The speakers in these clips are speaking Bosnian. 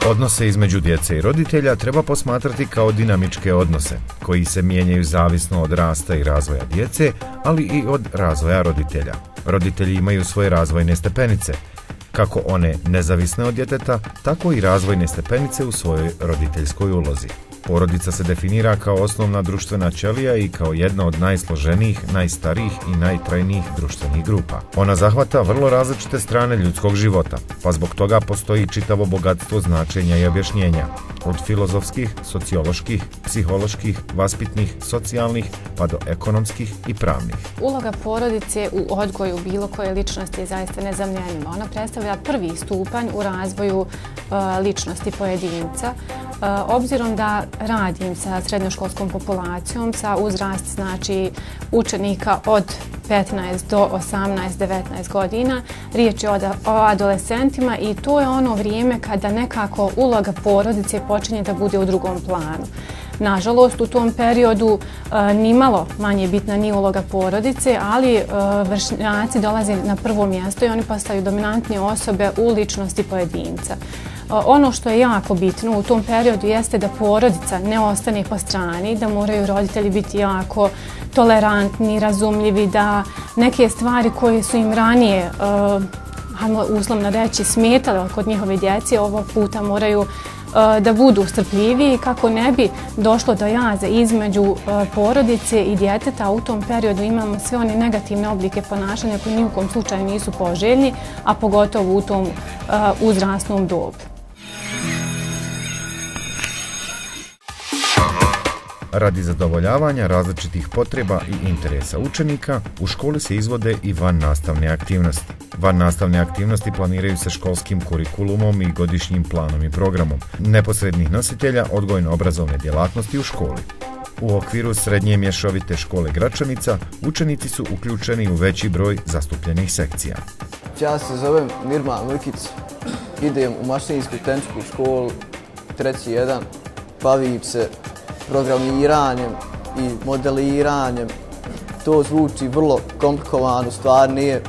Odnose između djece i roditelja treba posmatrati kao dinamičke odnose, koji se mijenjaju zavisno od rasta i razvoja djece, ali i od razvoja roditelja. Roditelji imaju svoje razvojne stepenice, kako one nezavisne od djeteta, tako i razvojne stepenice u svojoj roditeljskoj ulozi. Porodica se definira kao osnovna društvena ćelija i kao jedna od najsloženijih, najstarijih i najtrajnijih društvenih grupa. Ona zahvata vrlo različite strane ljudskog života, pa zbog toga postoji čitavo bogatstvo značenja i objašnjenja, od filozofskih, socioloških, psiholoških, vaspitnih, socijalnih, pa do ekonomskih i pravnih. Uloga porodice u odgoju bilo koje ličnosti je zaista nezamjenjiva. Ona predstavlja prvi stupanj u razvoju ličnosti pojedinca. Obzirom da radim sa srednjoškolskom populacijom, sa uzrast znači učenika od 15 do 18-19 godina, riječ je o adolescentima i to je ono vrijeme kada nekako uloga porodice počinje da bude u drugom planu. Nažalost, u tom periodu nimalo manje bitna ni uloga porodice, ali vršnjaci dolaze na prvo mjesto i oni postaju dominantnije osobe u ličnosti pojedinca. Ono što je jako bitno u tom periodu jeste da porodica ne ostane po strani, da moraju roditelji biti jako tolerantni, razumljivi, da neke stvari koje su im ranije, uslovno reći, smetale kod njihove djece, ovog puta moraju da budu strpljiviji kako ne bi došlo do jaza između porodice i djeteta. U tom periodu imamo sve one negativne oblike ponašanja koji ni u kom slučaju nisu poželjni, a pogotovo u tom uzrasnom dobu. Radi zadovoljavanja različitih potreba i interesa učenika, u školi se izvode i vannastavne aktivnosti. Vannastavne aktivnosti planiraju se školskim kurikulumom i godišnjim planom i programom neposrednih nositelja odgojno-obrazovne djelatnosti u školi. U okviru srednje mješovite škole Gračanica učenici su uključeni u veći broj zastupljenih sekcija. Ja se zovem Mirman Lukic, idem u mašinsku tehničku školu, 3.1, bavim se programiranjem i modeliranjem. To zvuči vrlo komplikovano, stvar nije.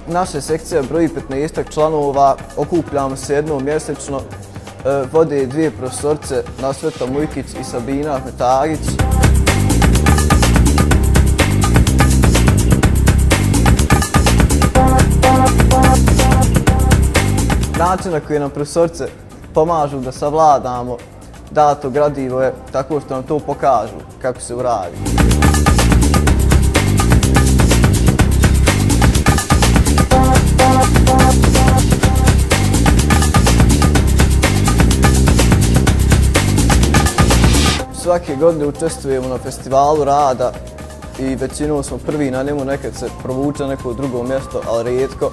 Naša sekcija broji 15 članova, okupljamo se jednom mjesečno, vode dvije profesorice, Nasveta Mujkić i Sabina Ahmetagić. Način na koji nam profesorice pomažu da savladamo dato gradivo je tako što nam to pokažu kako se uradi. Svake godine učestvujemo na festivalu rada i većinom smo prvi na njemu, nekad se provuče neko drugo mjesto, ali rijetko.